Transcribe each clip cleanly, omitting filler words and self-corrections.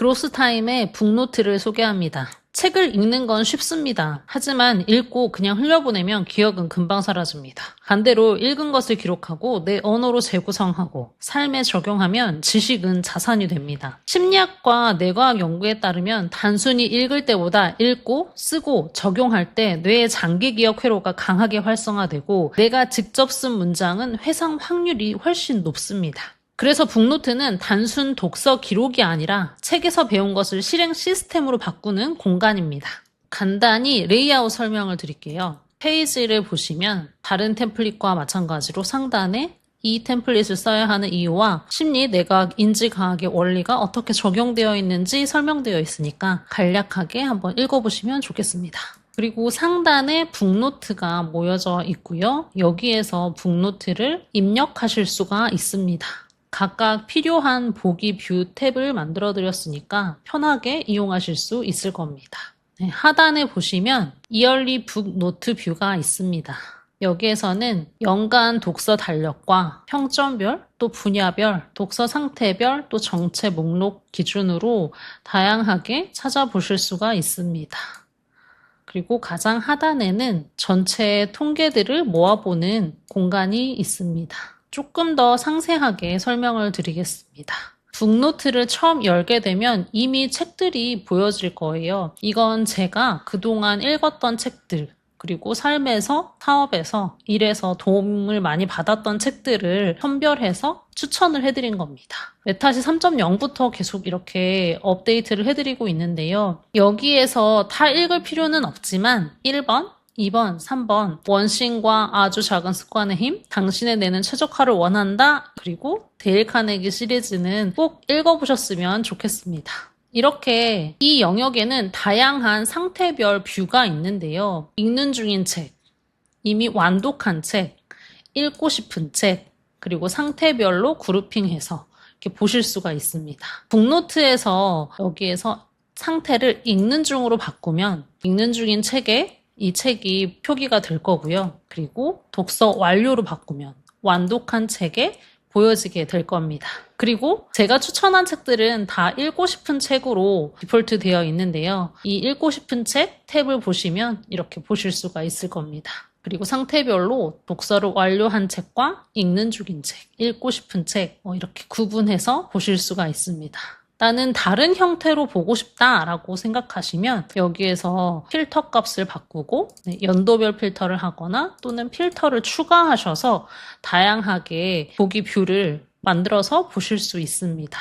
그로스타임의 북노트를 소개합니다. 책을 읽는 건 쉽습니다. 하지만 읽고 그냥 흘려보내면 기억은 금방 사라집니다. 반대로 읽은 것을 기록하고 내 언어로 재구성하고 삶에 적용하면 지식은 자산이 됩니다. 심리학과 뇌과학 연구에 따르면 단순히 읽을 때보다 읽고 쓰고 적용할 때 뇌의 장기기억 회로가 강하게 활성화되고 내가 직접 쓴 문장은 회상 확률이 훨씬 높습니다. 그래서 북노트는 단순 독서 기록이 아니라 책에서 배운 것을 실행 시스템으로 바꾸는 공간입니다. 간단히 레이아웃 설명을 드릴게요. 페이지를 보시면 다른 템플릿과 마찬가지로 상단에 이 템플릿을 써야 하는 이유와 심리, 뇌과학, 인지과학의 원리가 어떻게 적용되어 있는지 설명되어 있으니까 간략하게 한번 읽어보시면 좋겠습니다. 그리고 상단에 북노트가 모여져 있고요. 여기에서 북노트를 입력하실 수가 있습니다. 각각 필요한 보기 뷰 탭을 만들어 드렸으니까 편하게 이용하실 수 있을 겁니다. 하단에 보시면 이얼리 북 노트 뷰가 있습니다. 여기에서는 연간 독서 달력과 평점별, 또 분야별, 독서 상태별, 또 정체 목록 기준으로 다양하게 찾아보실 수가 있습니다. 그리고 가장 하단에는 전체 통계들을 모아보는 공간이 있습니다. 조금 더 상세하게 설명을 드리겠습니다. 북노트를 처음 열게 되면 이미 책들이 보여질 거예요. 이건 제가 그동안 읽었던 책들, 그리고 삶에서, 사업에서, 일에서 도움을 많이 받았던 책들을 선별해서 추천을 해드린 겁니다. 메타시 3.0부터 계속 이렇게 업데이트를 해드리고 있는데요. 여기에서 다 읽을 필요는 없지만 1번, 2번, 3번 원신과 아주 작은 습관의 힘, 당신의 뇌는 최적화를 원한다, 그리고 데일 카네기 시리즈는 꼭 읽어보셨으면 좋겠습니다. 이렇게 이 영역에는 다양한 상태별 뷰가 있는데요. 읽는 중인 책, 이미 완독한 책, 읽고 싶은 책, 그리고 상태별로 그룹핑해서 이렇게 보실 수가 있습니다. 북노트에서 여기에서 상태를 읽는 중으로 바꾸면 읽는 중인 책에 이 책이 표기가 될 거고요. 그리고 독서 완료로 바꾸면 완독한 책에 보여지게 될 겁니다. 그리고 제가 추천한 책들은 다 읽고 싶은 책으로 디폴트 되어 있는데요. 이 읽고 싶은 책 탭을 보시면 이렇게 보실 수가 있을 겁니다. 그리고 상태별로 독서를 완료한 책과 읽는 중인 책, 읽고 싶은 책 이렇게 구분해서 보실 수가 있습니다. 나는 다른 형태로 보고 싶다라고 생각하시면 여기에서 필터 값을 바꾸고 연도별 필터를 하거나 또는 필터를 추가하셔서 다양하게 보기 뷰를 만들어서 보실 수 있습니다.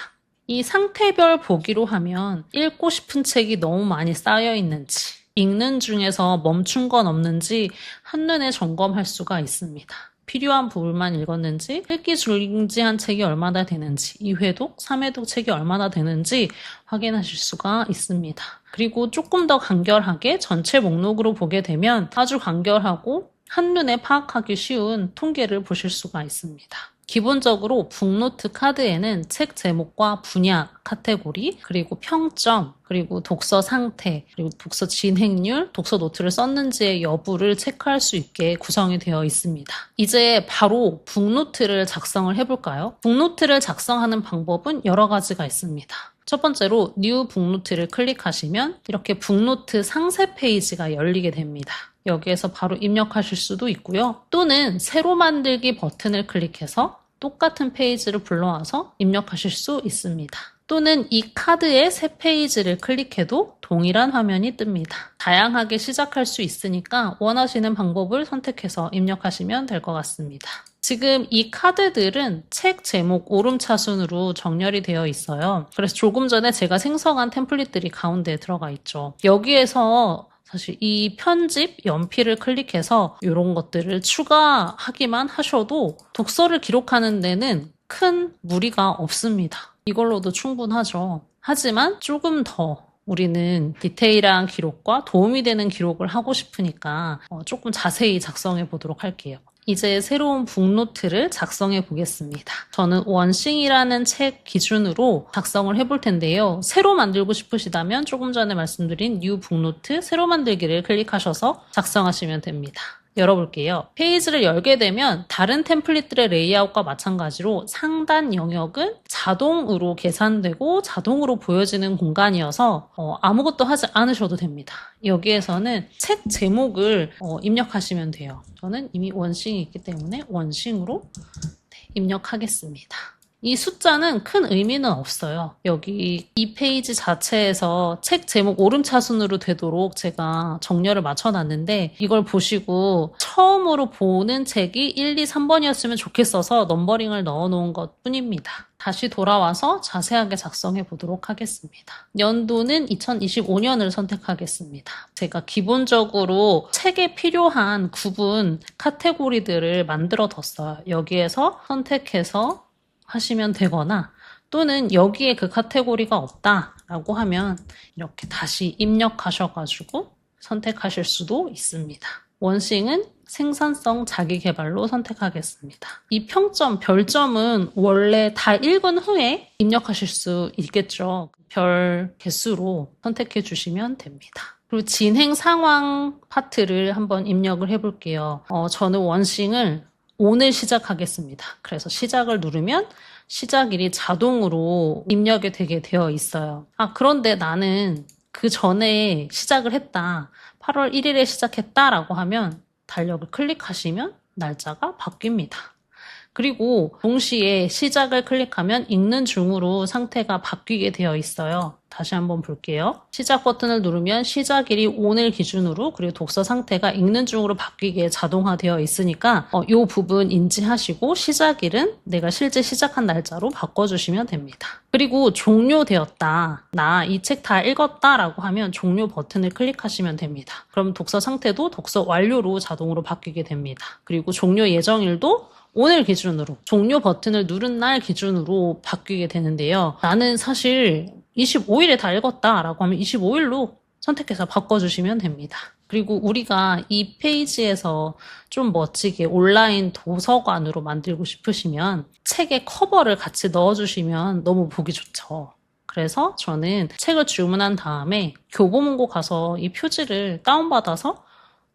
이 상태별 보기로 하면 읽고 싶은 책이 너무 많이 쌓여 있는지, 읽는 중에서 멈춘 건 없는지 한눈에 점검할 수가 있습니다. 필요한 부분만 읽었는지, 읽기 중지한 책이 얼마나 되는지, 2회독, 3회독 책이 얼마나 되는지 확인하실 수가 있습니다. 그리고 조금 더 간결하게 전체 목록으로 보게 되면 아주 간결하고 한눈에 파악하기 쉬운 통계를 보실 수가 있습니다. 기본적으로 북노트 카드에는 책 제목과 분야, 카테고리, 그리고 평점, 그리고 독서 상태, 그리고 독서 진행률, 독서 노트를 썼는지의 여부를 체크할 수 있게 구성이 되어 있습니다. 이제 바로 북노트를 작성을 해볼까요? 북노트를 작성하는 방법은 여러 가지가 있습니다. 첫 번째로 뉴 북노트를 클릭하시면 이렇게 북노트 상세 페이지가 열리게 됩니다. 여기에서 바로 입력하실 수도 있고요. 또는 새로 만들기 버튼을 클릭해서 똑같은 페이지를 불러와서 입력하실 수 있습니다. 또는 이 카드의 새 페이지를 클릭해도 동일한 화면이 뜹니다. 다양하게 시작할 수 있으니까 원하시는 방법을 선택해서 입력하시면 될 것 같습니다. 지금 이 카드들은 책 제목 오름차순으로 정렬이 되어 있어요. 그래서 조금 전에 제가 생성한 템플릿들이 가운데에 들어가 있죠. 여기에서 사실 이 편집, 연필을 클릭해서 이런 것들을 추가하기만 하셔도 독서를 기록하는 데는 큰 무리가 없습니다. 이걸로도 충분하죠. 하지만 조금 더 우리는 디테일한 기록과 도움이 되는 기록을 하고 싶으니까 조금 자세히 작성해 보도록 할게요. 이제 새로운 북노트를 작성해 보겠습니다. 저는 원싱이라는 책 기준으로 작성을 해볼 텐데요. 새로 만들고 싶으시다면 조금 전에 말씀드린 뉴 북노트 새로 만들기를 클릭하셔서 작성하시면 됩니다. 열어볼게요. 페이지를 열게 되면 다른 템플릿들의 레이아웃과 마찬가지로 상단 영역은 자동으로 계산되고 자동으로 보여지는 공간이어서 아무것도 하지 않으셔도 됩니다. 여기에서는 책 제목을 입력하시면 돼요. 저는 이미 원싱이 있기 때문에 원싱으로 입력하겠습니다. 이 숫자는 큰 의미는 없어요. 여기 이 페이지 자체에서 책 제목 오름차순으로 되도록 제가 정렬을 맞춰놨는데 이걸 보시고 처음으로 보는 책이 1, 2, 3번이었으면 좋겠어서 넘버링을 넣어놓은 것 뿐입니다. 다시 돌아와서 자세하게 작성해 보도록 하겠습니다. 연도는 2025년을 선택하겠습니다. 제가 기본적으로 책에 필요한 구분 카테고리들을 만들어 뒀어요. 여기에서 선택해서 하시면 되거나 또는 여기에 그 카테고리가 없다라고 하면 이렇게 다시 입력하셔가지고 선택하실 수도 있습니다. 원싱은 생산성 자기계발로 선택하겠습니다. 이 평점, 별점은 원래 다 읽은 후에 입력하실 수 있겠죠. 별 개수로 선택해 주시면 됩니다. 그리고 진행 상황 파트를 한번 입력을 해볼게요. 저는 원싱을 오늘 시작하겠습니다. 그래서 시작을 누르면 시작일이 자동으로 입력이 되게 되어 있어요. 그런데 나는 그 전에 시작을 했다. 8월 1일에 시작했다라고 하면 달력을 클릭하시면 날짜가 바뀝니다. 그리고 동시에 시작을 클릭하면 읽는 중으로 상태가 바뀌게 되어 있어요. 다시 한번 볼게요. 시작 버튼을 누르면 시작일이 오늘 기준으로 그리고 독서 상태가 읽는 중으로 바뀌게 자동화되어 있으니까 이 부분 인지하시고 시작일은 내가 실제 시작한 날짜로 바꿔주시면 됩니다. 그리고 종료되었다. 나 이 책 다 읽었다 라고 하면 종료 버튼을 클릭하시면 됩니다. 그럼 독서 상태도 독서 완료로 자동으로 바뀌게 됩니다. 그리고 종료 예정일도 오늘 기준으로 종료 버튼을 누른 날 기준으로 바뀌게 되는데요. 나는 사실 25일에 다 읽었다 라고 하면 25일로 선택해서 바꿔주시면 됩니다. 그리고 우리가 이 페이지에서 좀 멋지게 온라인 도서관으로 만들고 싶으시면 책의 커버를 같이 넣어주시면 너무 보기 좋죠. 그래서 저는 책을 주문한 다음에 교보문고 가서 이 표지를 다운받아서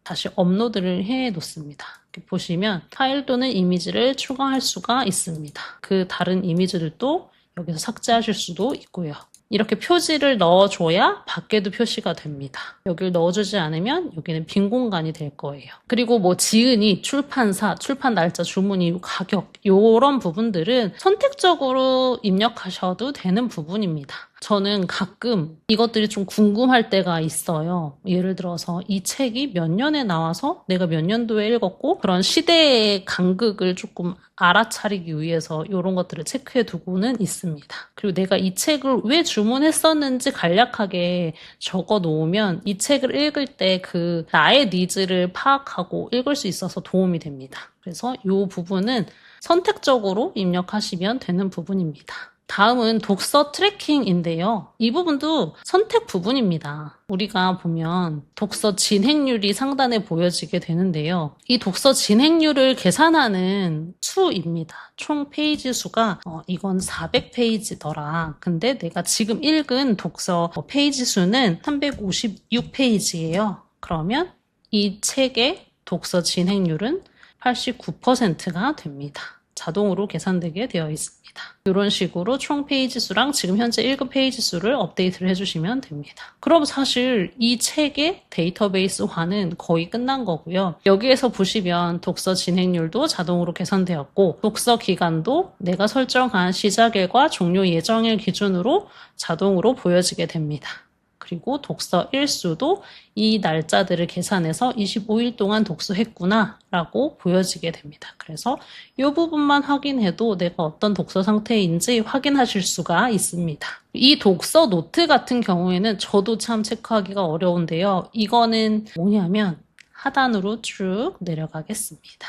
다시 업로드를 해 놓습니다. 이렇게 보시면 파일 또는 이미지를 추가할 수가 있습니다. 그 다른 이미지들도 여기서 삭제하실 수도 있고요. 이렇게 표지를 넣어줘야 밖에도 표시가 됩니다. 여기를 넣어주지 않으면 여기는 빈 공간이 될 거예요. 그리고 뭐 지은이, 출판사, 출판 날짜, 주문 이유, 가격 이런 부분들은 선택적으로 입력하셔도 되는 부분입니다. 저는 가끔 이것들이 좀 궁금할 때가 있어요. 예를 들어서 이 책이 몇 년에 나와서 내가 몇 년도에 읽었고 그런 시대의 간극을 조금 알아차리기 위해서 이런 것들을 체크해 두고는 있습니다. 그리고 내가 이 책을 왜 주문했었는지 간략하게 적어 놓으면 이 책을 읽을 때 그 나의 니즈를 파악하고 읽을 수 있어서 도움이 됩니다. 그래서 이 부분은 선택적으로 입력하시면 되는 부분입니다. 다음은 독서 트래킹인데요. 이 부분도 선택 부분입니다. 우리가 보면 독서 진행률이 상단에 보여지게 되는데요. 이 독서 진행률을 계산하는 수입니다. 총 페이지 수가 이건 400페이지더라. 근데 내가 지금 읽은 독서 페이지 수는 356페이지예요. 그러면 이 책의 독서 진행률은 89%가 됩니다. 자동으로 계산되게 되어 있습니다. 이런 식으로 총 페이지 수랑 지금 현재 읽은 페이지 수를 업데이트를 해주시면 됩니다. 그럼 사실 이 책의 데이터베이스화는 거의 끝난 거고요. 여기에서 보시면 독서 진행률도 자동으로 계산되었고 독서 기간도 내가 설정한 시작일과 종료 예정일 기준으로 자동으로 보여지게 됩니다. 그리고 독서 일수도 이 날짜들을 계산해서 25일 동안 독서했구나 라고 보여지게 됩니다. 그래서 이 부분만 확인해도 내가 어떤 독서 상태인지 확인하실 수가 있습니다. 이 독서 노트 같은 경우에는 저도 참 체크하기가 어려운데요. 이거는 뭐냐면 하단으로 쭉 내려가겠습니다.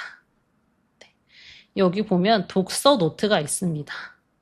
네. 여기 보면 독서 노트가 있습니다.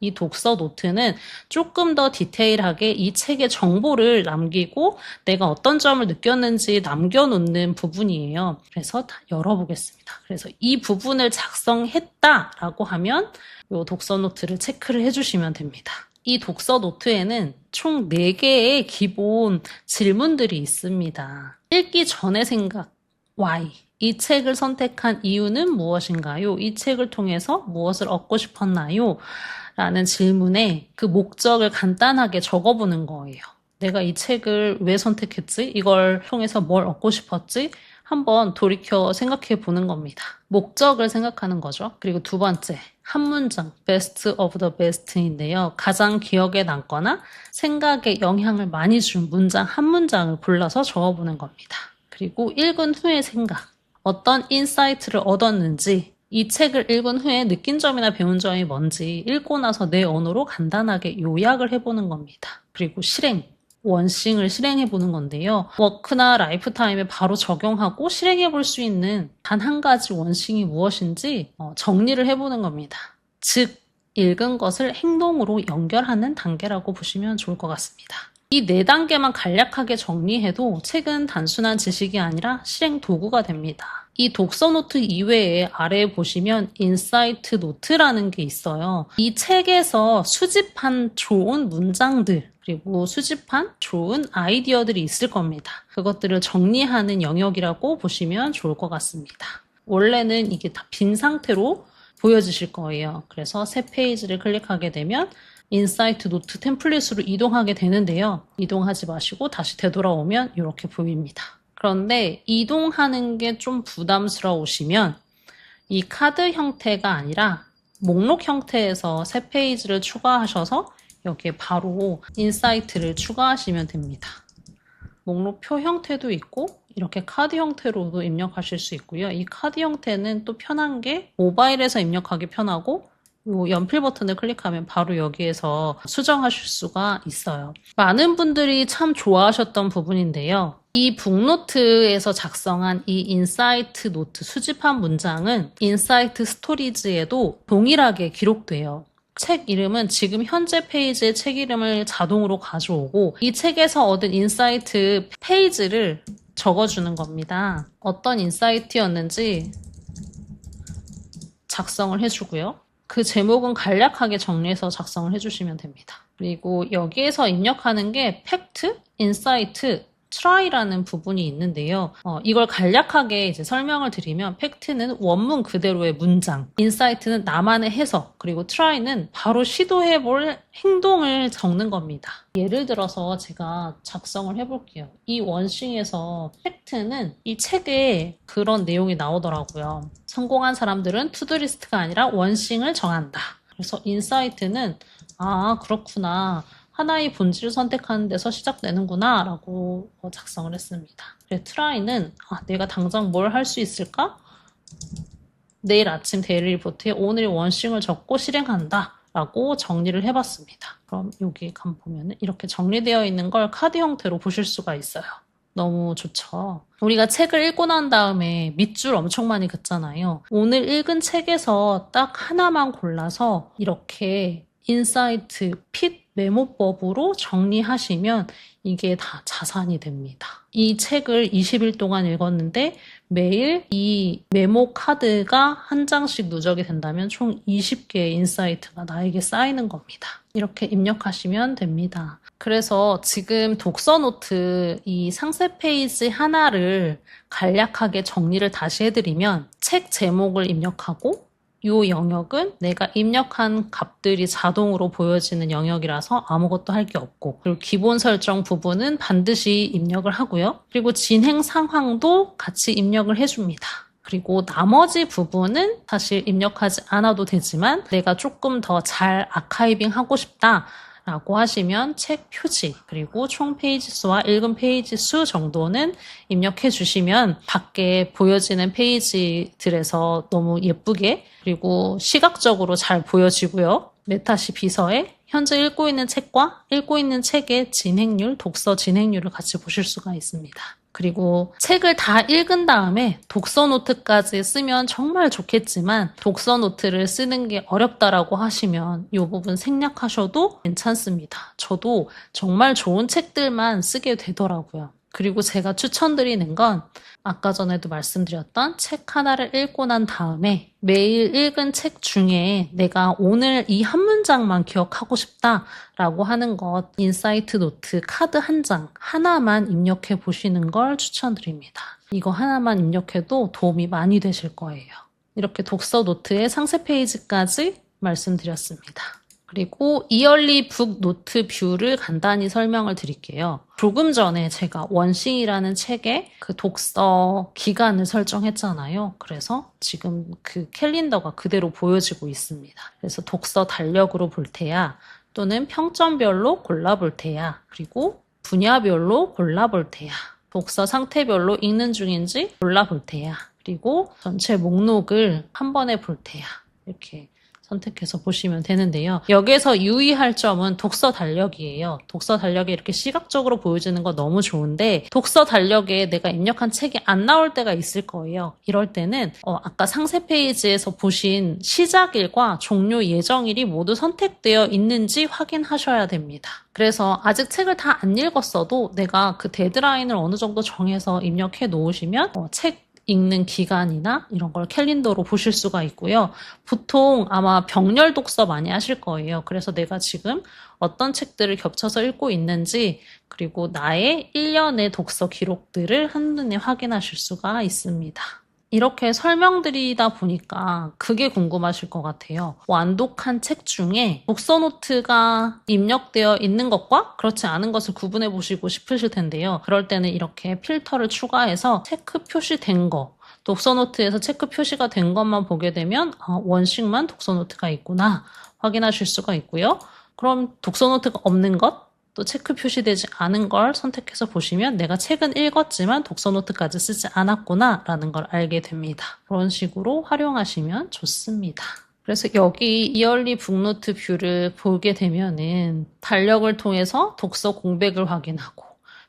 이 독서 노트는 조금 더 디테일하게 이 책의 정보를 남기고 내가 어떤 점을 느꼈는지 남겨놓는 부분이에요. 그래서 다 열어보겠습니다. 그래서 이 부분을 작성했다라고 하면 이 독서 노트를 체크를 해주시면 됩니다. 이 독서 노트에는 총 4개의 기본 질문들이 있습니다. 읽기 전의 생각, Why? 이 책을 선택한 이유는 무엇인가요? 이 책을 통해서 무엇을 얻고 싶었나요? 라는 질문에 그 목적을 간단하게 적어보는 거예요. 내가 이 책을 왜 선택했지? 이걸 통해서 뭘 얻고 싶었지? 한번 돌이켜 생각해 보는 겁니다. 목적을 생각하는 거죠. 그리고 두 번째, 한 문장, best of the best인데요. 가장 기억에 남거나 생각에 영향을 많이 준 문장 한 문장을 골라서 적어보는 겁니다. 그리고 읽은 후의 생각, 어떤 인사이트를 얻었는지, 이 책을 읽은 후에 느낀 점이나 배운 점이 뭔지 읽고 나서 내 언어로 간단하게 요약을 해보는 겁니다. 그리고 실행, 원싱을 실행해보는 건데요. 워크나 라이프타임에 바로 적용하고 실행해볼 수 있는 단 한 가지 원싱이 무엇인지 정리를 해보는 겁니다. 즉, 읽은 것을 행동으로 연결하는 단계라고 보시면 좋을 것 같습니다. 이 4단계만 간략하게 정리해도 책은 단순한 지식이 아니라 실행 도구가 됩니다. 이 독서 노트 이외에 아래에 보시면 인사이트 노트라는 게 있어요. 이 책에서 수집한 좋은 문장들, 그리고 수집한 좋은 아이디어들이 있을 겁니다. 그것들을 정리하는 영역이라고 보시면 좋을 것 같습니다. 원래는 이게 다 빈 상태로 보여지실 거예요. 그래서 새 페이지를 클릭하게 되면 인사이트 노트 템플릿으로 이동하게 되는데요. 이동하지 마시고 다시 되돌아오면 이렇게 보입니다. 그런데 이동하는 게 좀 부담스러우시면 이 카드 형태가 아니라 목록 형태에서 새 페이지를 추가하셔서 여기에 바로 인사이트를 추가하시면 됩니다. 목록표 형태도 있고 이렇게 카드 형태로도 입력하실 수 있고요. 이 카드 형태는 또 편한 게 모바일에서 입력하기 편하고 이 연필 버튼을 클릭하면 바로 여기에서 수정하실 수가 있어요. 많은 분들이 참 좋아하셨던 부분인데요. 이 북노트에서 작성한 이 인사이트 노트 수집한 문장은 인사이트 스토리지에도 동일하게 기록돼요. 책 이름은 지금 현재 페이지의 책 이름을 자동으로 가져오고 이 책에서 얻은 인사이트 페이지를 적어주는 겁니다. 어떤 인사이트였는지 작성을 해주고요. 그 제목은 간략하게 정리해서 작성을 해주시면 됩니다. 그리고 여기에서 입력하는 게 팩트, 인사이트, try라는 부분이 있는데요. 이걸 간략하게 이제 설명을 드리면 팩트는 원문 그대로의 문장, 인사이트는 나만의 해석, 그리고 try는 바로 시도해볼 행동을 적는 겁니다. 예를 들어서 제가 작성을 해볼게요. 이 원싱에서 팩트는 이 책에 그런 내용이 나오더라고요. 성공한 사람들은 투두리스트가 아니라 원싱을 정한다. 그래서 인사이트는 아 그렇구나. 하나의 본질을 선택하는 데서 시작되는구나 라고 작성을 했습니다. 그리고 try는 내가 당장 뭘 할 수 있을까? 내일 아침 데일리 리포트에 오늘 원싱을 적고 실행한다 라고 정리를 해봤습니다. 그럼 여기 보면 이렇게 정리되어 있는 걸 카드 형태로 보실 수가 있어요. 너무 좋죠. 우리가 책을 읽고 난 다음에 밑줄 엄청 많이 긋잖아요. 오늘 읽은 책에서 딱 하나만 골라서 이렇게 인사이트, 핏, 메모법으로 정리하시면 이게 다 자산이 됩니다. 이 책을 20일 동안 읽었는데 매일 이 메모 카드가 한 장씩 누적이 된다면 총 20개의 인사이트가 나에게 쌓이는 겁니다. 이렇게 입력하시면 됩니다. 그래서 지금 독서 노트 이 상세 페이지 하나를 간략하게 정리를 다시 해드리면 책 제목을 입력하고 이 영역은 내가 입력한 값들이 자동으로 보여지는 영역이라서 아무것도 할 게 없고 그리고 기본 설정 부분은 반드시 입력을 하고요. 그리고 진행 상황도 같이 입력을 해줍니다. 그리고 나머지 부분은 사실 입력하지 않아도 되지만 내가 조금 더 잘 아카이빙 하고 싶다 라고 하시면 책 표지 그리고 총 페이지 수와 읽은 페이지 수 정도는 입력해 주시면 밖에 보여지는 페이지들에서 너무 예쁘게 그리고 시각적으로 잘 보여지고요. 메타시 비서에 현재 읽고 있는 책과 읽고 있는 책의 진행률, 독서 진행률을 같이 보실 수가 있습니다. 그리고 책을 다 읽은 다음에 독서 노트까지 쓰면 정말 좋겠지만 독서 노트를 쓰는 게 어렵다라고 하시면 이 부분 생략하셔도 괜찮습니다. 저도 정말 좋은 책들만 쓰게 되더라고요. 그리고 제가 추천드리는 건 아까 전에도 말씀드렸던 책 하나를 읽고 난 다음에 매일 읽은 책 중에 내가 오늘 이 한 문장만 기억하고 싶다라고 하는 것 인사이트 노트 카드 한 장 하나만 입력해 보시는 걸 추천드립니다. 이거 하나만 입력해도 도움이 많이 되실 거예요. 이렇게 독서 노트의 상세 페이지까지 말씀드렸습니다. 그리고 이얼리 북 노트 뷰를 간단히 설명을 드릴게요. 조금 전에 제가 원싱이라는 책의 그 독서 기간을 설정했잖아요. 그래서 지금 그 캘린더가 그대로 보여지고 있습니다. 그래서 독서 달력으로 볼 테야, 또는 평점별로 골라볼 테야, 그리고 분야별로 골라볼 테야, 독서 상태별로 읽는 중인지 골라볼 테야, 그리고 전체 목록을 한 번에 볼 테야, 이렇게 선택해서 보시면 되는데요. 여기에서 유의할 점은 독서 달력이에요. 독서 달력이 이렇게 시각적으로 보여지는 거 너무 좋은데 독서 달력에 내가 입력한 책이 안 나올 때가 있을 거예요. 이럴 때는 아까 상세 페이지에서 보신 시작일과 종료 예정일이 모두 선택되어 있는지 확인하셔야 됩니다. 그래서 아직 책을 다 안 읽었어도 내가 그 데드라인을 어느 정도 정해서 입력해 놓으시면 책 읽는 기간이나 이런 걸 캘린더로 보실 수가 있고요. 보통 아마 병렬 독서 많이 하실 거예요. 그래서 내가 지금 어떤 책들을 겹쳐서 읽고 있는지, 그리고 나의 1년의 독서 기록들을 한눈에 확인하실 수가 있습니다. 이렇게 설명드리다 보니까 그게 궁금하실 것 같아요. 완독한 책 중에 독서 노트가 입력되어 있는 것과 그렇지 않은 것을 구분해 보시고 싶으실 텐데요. 그럴 때는 이렇게 필터를 추가해서 체크 표시된 거, 독서 노트에서 체크 표시가 된 것만 보게 되면 원식만 독서 노트가 있구나 확인하실 수가 있고요. 그럼 독서 노트가 없는 것, 또 체크 표시되지 않은 걸 선택해서 보시면 내가 책은 읽었지만 독서 노트까지 쓰지 않았구나 라는 걸 알게 됩니다. 그런 식으로 활용하시면 좋습니다. 그래서 여기 이얼리 북노트 뷰를 보게 되면은 달력을 통해서 독서 공백을 확인하고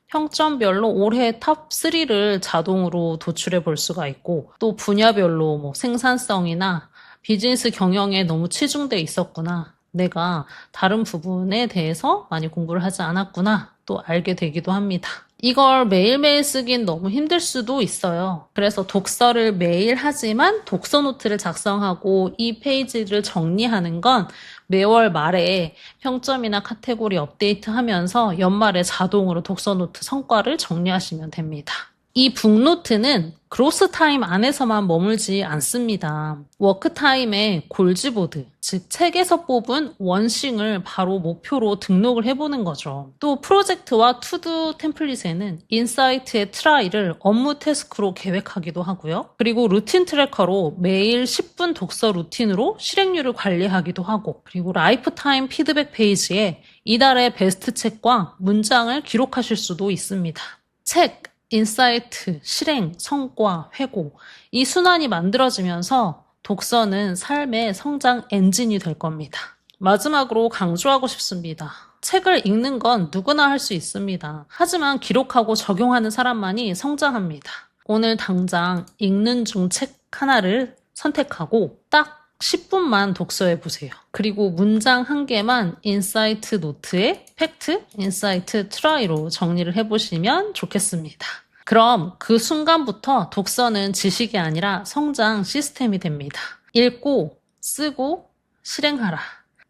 평점별로 올해 탑 3를 자동으로 도출해 볼 수가 있고, 또 분야별로 생산성이나 비즈니스 경영에 너무 치중돼 있었구나, 내가 다른 부분에 대해서 많이 공부를 하지 않았구나 또 알게 되기도 합니다. 이걸 매일매일 쓰긴 너무 힘들 수도 있어요. 그래서 독서를 매일 하지만 독서 노트를 작성하고 이 페이지를 정리하는 건 매월 말에 평점이나 카테고리 업데이트하면서 연말에 자동으로 독서 노트 성과를 정리하시면 됩니다. 이 북노트는 그로스 타임 안에서만 머물지 않습니다. 워크 타임에 골지보드, 즉 책에서 뽑은 원싱을 바로 목표로 등록을 해보는 거죠. 또 프로젝트와 투두 템플릿에는 인사이트의 트라이를 업무 태스크로 계획하기도 하고요. 그리고 루틴 트래커로 매일 10분 독서 루틴으로 실행률을 관리하기도 하고, 그리고 라이프타임 피드백 페이지에 이달의 베스트 책과 문장을 기록하실 수도 있습니다. 책, 인사이트, 실행, 성과, 회고, 이 순환이 만들어지면서 독서는 삶의 성장 엔진이 될 겁니다. 마지막으로 강조하고 싶습니다. 책을 읽는 건 누구나 할 수 있습니다. 하지만 기록하고 적용하는 사람만이 성장합니다. 오늘 당장 읽는 중 책 하나를 선택하고 딱 10분만 독서해 보세요. 그리고 문장 한 개만 인사이트 노트에 팩트, 인사이트 트라이로 정리를 해보시면 좋겠습니다. 그럼 그 순간부터 독서는 지식이 아니라 성장 시스템이 됩니다. 읽고, 쓰고, 실행하라.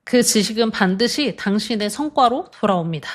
그 지식은 반드시 당신의 성과로 돌아옵니다.